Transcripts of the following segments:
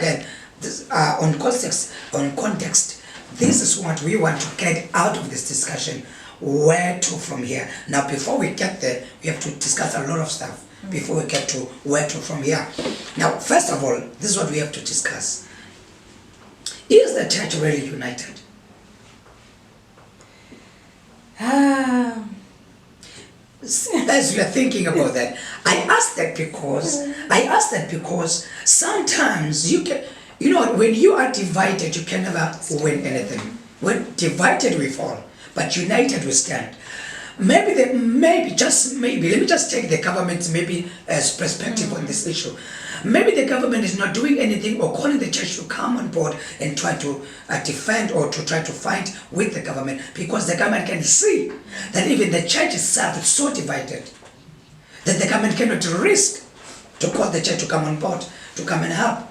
again, this, on context, this is what we want to get out of this discussion. Where to from here? Now, before we get there, we have to discuss a lot of stuff before we get to where to from here. Now, first of all, this is what we have to discuss. Is the church really united? As we are thinking about that, I ask that because sometimes you know, when you are divided, you can never win anything. When divided, we fall, but united, we stand. Maybe, let me just take the government's as perspective on this issue. Maybe the government is not doing anything or calling the church to come on board and try to defend or to try to fight with the government, because the government can see that even the church itself is so divided that the government cannot risk to call the church to come on board, to come and help.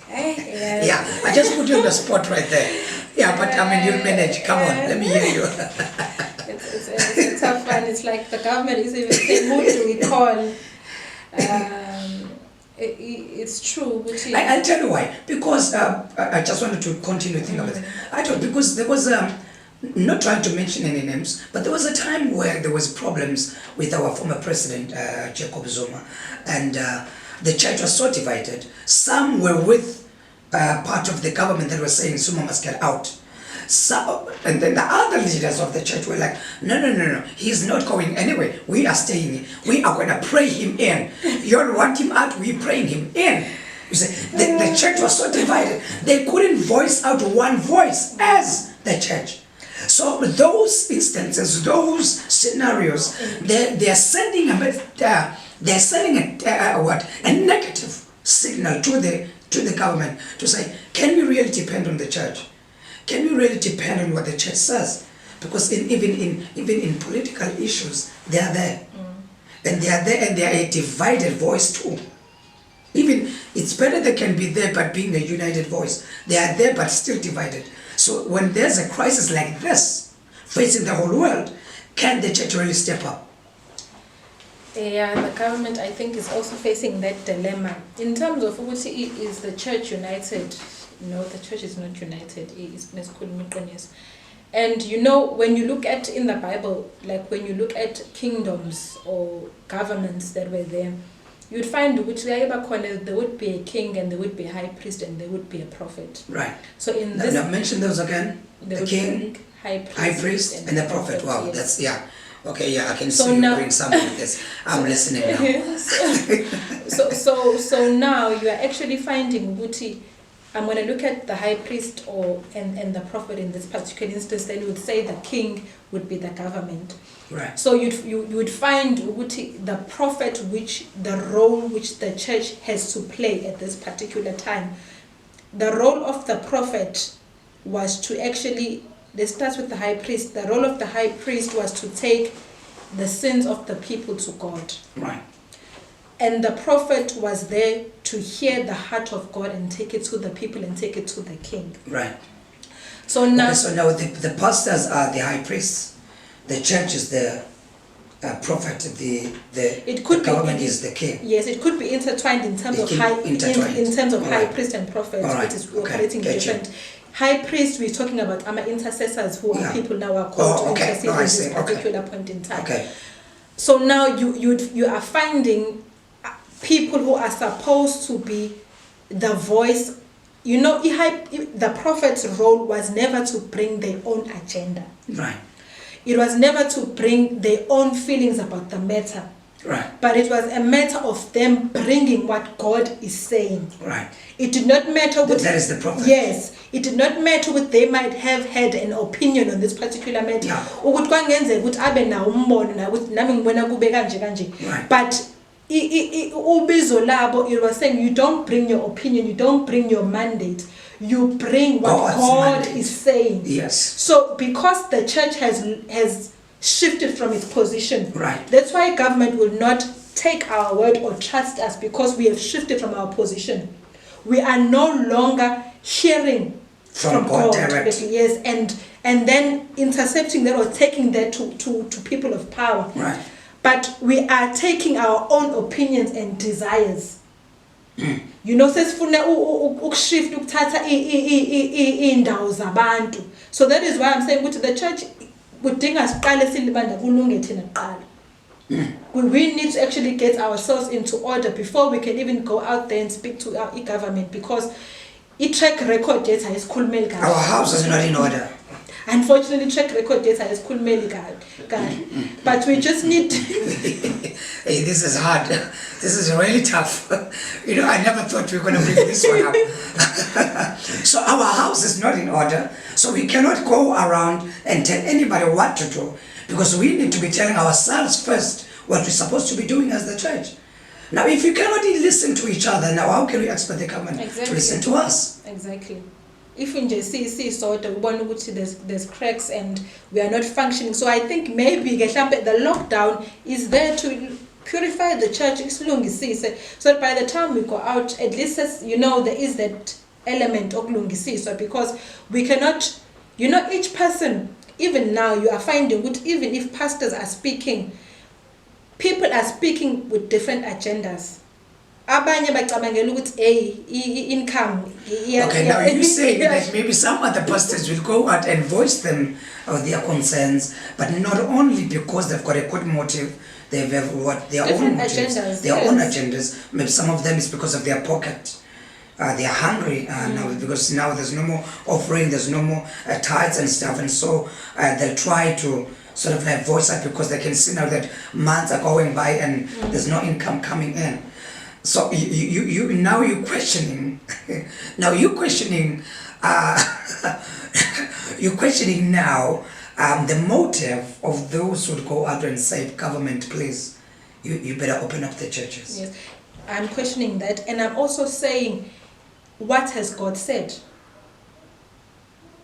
Yeah, I just put you on the spot right there. Yeah, but I mean, you'll manage. Come on, let me hear you. It's a tough one. It's like the government is even saying, who do we call? It's true. I'll tell you why. Because I just wanted to continue thinking about it. I thought because there was not trying to mention any names, but there was a time where there was problems with our former president, Jacob Zuma, and the church was so divided. Some were with part of the government that was saying Zuma must get out. So, and then the other leaders of the church were like, no, he's not going anywhere. We are staying. We are going to pray him in. You all want him out, we're praying him in. You see, the church was so divided. They couldn't voice out one voice as the church. So those instances, those scenarios, they are sending a negative signal to the government to say, can we really depend on the church? Can we really depend on what the church says? Because even in political issues, they are there. And they are there, and they are a divided voice too. Even, it's better they can be there but being a united voice. They are there but still divided. So when there's a crisis like this, facing the whole world, can the church really step up? Yeah, the government, I think, is also facing that dilemma. In terms of is the church united? No, the church is not united. And you know, when you look at in the Bible, like when you look at kingdoms or governments that were there, you'd find there would be a king and there would be a high priest and there would be a prophet. Right. So in this, now mention those again. The king, high priest, and the prophet. Wow, yes. That's yeah. Okay, yeah, I can so see you now, doing something with this. I'm listening now. so now you are actually finding I'm going to look at the high priest and the prophet in this particular instance. Then you would say the king would be the government. Right. So you would find the prophet, the role which the church has to play at this particular time. The role of the prophet was to actually, let's start with the high priest. The role of the high priest was to take the sins of the people to God. Right. And the prophet was there to hear the heart of God and take it to the people and take it to the king. Right. So now, the pastors are the high priests. The church is the prophet. The government is the king. Yes, it could be intertwined in terms of high priest and prophet. Right. It is operating different. High priest, we're talking about intercessors who are people now are called to intercede at this particular point in time. Okay. So now you are finding people who are supposed to be the voice. You know, the prophet's role was never to bring their own agenda. Right. It was never to bring their own feelings about the matter. Right. But it was a matter of them bringing what God is saying. Right. It did not matter what... That is the prophet. Yes. It did not matter what they might have had an opinion on this particular matter. Yeah. Right. But it was saying you don't bring your opinion, you don't bring your mandate, you bring what God is saying. Yes. So because the church has shifted from its position, right, that's why government will not take our word or trust us, because we have shifted from our position. We are no longer hearing from God directly. Yes, and then intercepting that or taking that to people of power. Right. But we are taking our own opinions and desires You know, sesifuna ukushift ukuthatha indawo zabantu. So that is why I'm saying ukuthi the church kudinga siqale silibanda kulunge thina kuqala. We need to actually get ourselves into order before we can even go out there and speak to our government, because track record data is khulumeli kahle. Our house is not in order. Unfortunately, track record data is khulumeli kahle. But we just need Hey, this is hard. This is really tough. You know, I never thought we were going to bring this one up. So our house is not in order. So we cannot go around and tell anybody what to do, because we need to be telling ourselves first what we're supposed to be doing as the church. Now, if you cannot listen to each other, now how can we expect the government to listen to us? Exactly. If we just see sort of one which there's cracks and we are not functioning. So I think maybe the lockdown is there to purify the church. So that by the time we go out, at least you know there is that element of so because we cannot, you know, each person, even now you are finding that even if pastors are speaking, people are speaking with different agendas. Abanye bacabangela ukuthi income. Okay, now you say that maybe some other pastors will go out and voice them of their concerns, but not only because they've got a good motive, they have what their own motives, their own agendas. Maybe some of them is because of their pocket. They are hungry now, because now there's no more offering, there's no more tithes and stuff, and so they'll try to sort of like voice out because they can see now that months are going by and there's no income coming in. So you now you're questioning. Now you're questioning. You're questioning now the motive of those who would go out and say, "Government, please, you better open up the churches." Yes, I'm questioning that, and I'm also saying, what has God said?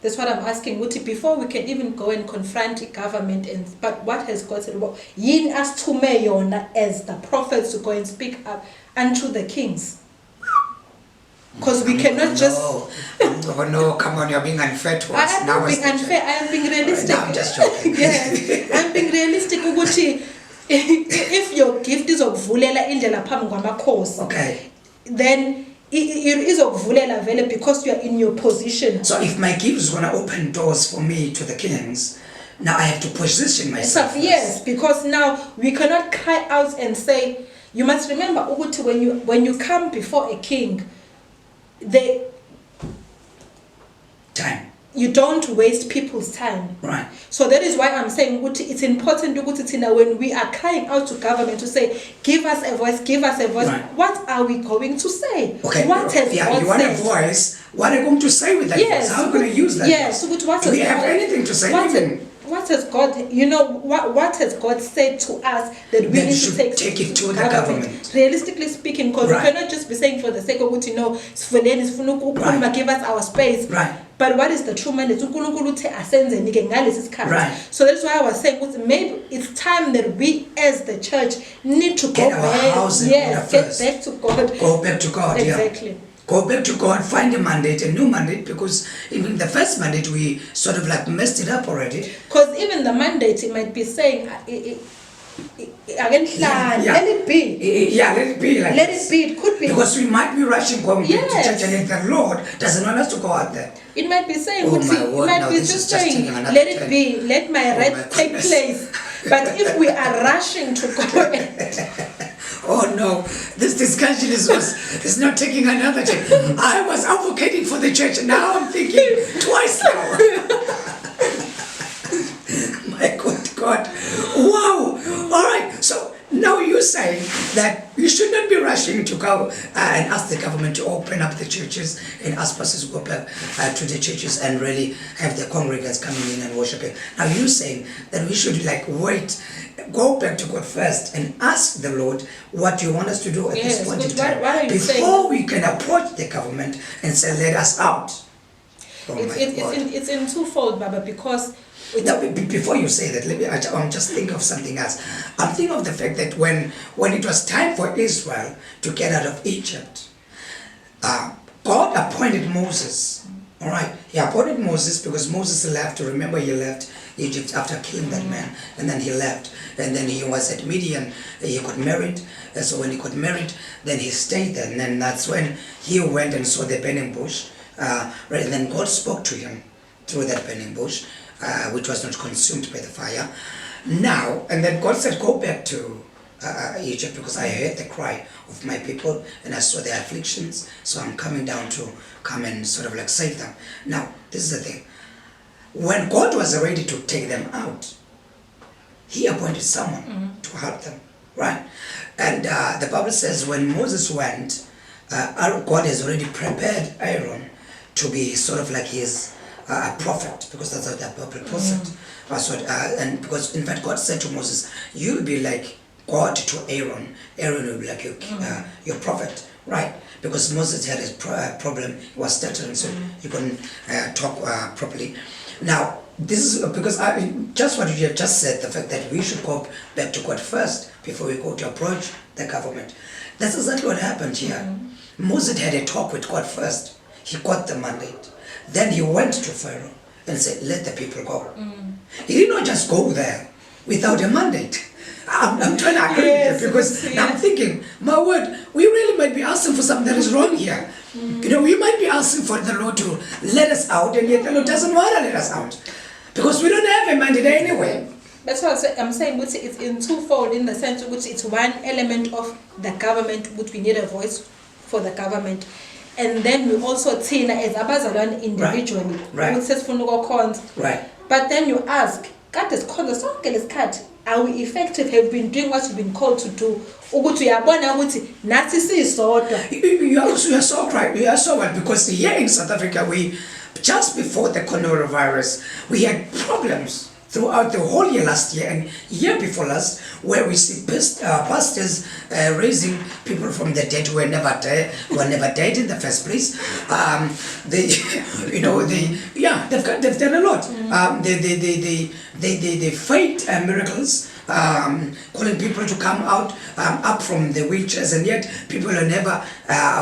That's what I'm asking. Before we can even go and confront the government, but what has God said? Yin us to mayona as the prophets to go and speak up unto the kings. Because we cannot just. Oh no! Come on, you're being unfair to us. I am not being unfair. I am being realistic. No, I'm just joking. Yes, I'm being realistic. If your gift is okuvulela indlela phambi kwamakhosi, okay, then it is okuvulela vele because you are in your position. So if my gift is gonna open doors for me to the kings, now I have to position myself. Yes, because now we cannot cry out and say. You must remember, ukuthi, when you come before a king, time. You don't waste people's time. Right. So that is why I'm saying it's important when we are crying out to government to say, give us a voice, give us a voice. Right. What are we going to say? Okay. What has God you want said? A voice. What are you going to say with that voice? How are you going to use that yes, voice? What Do we have anything to say? What has God, what has God said to us that we need to take it to the government? Realistically speaking, because we cannot just be saying for the sake of give us our space. Right. But what is the true mandate? Right. So that's why I was saying maybe it's time that we as the church need to get our house in order first. Get back to God. Go back to God. Exactly. Yeah. Go back to God, find a mandate, a new mandate, because even the first mandate we sort of like messed it up already. Because even the mandate, it might be saying, let it be. Yeah, let it be. Like let it be. It could be. Because we might be rushing going back to church, and if the Lord doesn't want us to go out there. It might be saying, oh my word, it might be just saying, let it be, let my right take place. But if we are rushing to go oh no, this discussion is not taking another turn. I was advocating for the church, and now I'm thinking twice now. My good God. Wow. All right. So now you're saying that you should not be rushing to go and ask the government to open up the churches and ask pastors to go back to the churches and really have the congregants coming in and worshiping. Now you're saying that we should wait, go back to God first and ask the Lord what you want us to do at this point in time before we can approach the government and say, let us out. It's in twofold, Baba, because now, before you say that, I'm just thinking of something else. I'm thinking of the fact that when it was time for Israel to get out of Egypt, God appointed Moses All right, he appointed Moses because Moses left. Remember, he left Egypt after killing that man, and then he left. And then he was at Midian. He got married. And so when he got married, then he stayed there. And then that's when he went and saw the burning bush. Right, and then God spoke to him through that burning bush, which was not consumed by the fire. Now, and then God said, "Go back to Egypt, because I heard the cry of my people and I saw their afflictions, so I'm coming down to come and sort of like save them." Now, this is the thing. When God was ready to take them out, he appointed someone to help them, right? And the Bible says when Moses went, God has already prepared Aaron to be sort of like his prophet, because that's what the Bible puts it. And because in fact God said to Moses, "You'll be like God to Aaron. Aaron will be like your prophet," right? Because Moses had his problem, he was stuttering, so he couldn't talk properly. Now, this is because just what you have just said, the fact that we should go back to God first before we go to approach the government. That's exactly what happened here. Moses had a talk with God first. He got the mandate. Then he went to Pharaoh and said, "Let the people go." He did not just go there without a mandate. I'm trying to agree with you, because now I'm thinking, my word, we really might be asking for something that is wrong here. You know, we might be asking for the Lord to let us out, and yet the Lord doesn't want to let us out, because we don't have a mandate anyway. That's what I'm saying, which it's in twofold, in the sense which it's one element of the government, which we need a voice for the government. And then we also thina as abazalwane individually. Right. Right. But then you ask, are we effective? Have been doing what we've been called to do? You are so right. You are so right, because here in South Africa, we just before the coronavirus, we had problems throughout the whole year last year and year before last, where we see pastors raising people from the dead who were never dead in the first place. They've done a lot. They faked miracles. Calling people to come out up from the wheelchairs, and yet people are never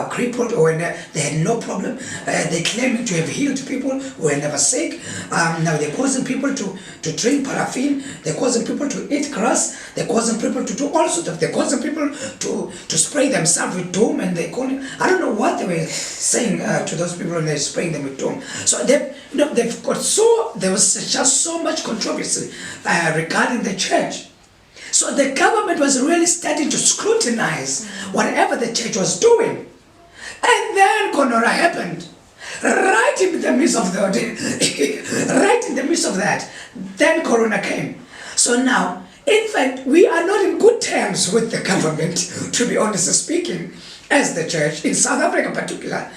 crippled, or they had no problem. They claiming to have healed people who were never sick. Now they're causing people to drink paraffin. They're causing people to eat grass. They're causing people to do all sorts of. They're causing people to spray themselves with doom, and they call it, I don't know what they were saying to those people when they're spraying them with doom. So they've got there was just so much controversy regarding the church. So the government was really starting to scrutinize whatever the church was doing. And then Corona happened. Right in the midst of that. Right in the midst of that. Then Corona came. So now, in fact, we are not in good terms with the government, to be honest speaking, as the church, in South Africa in particular.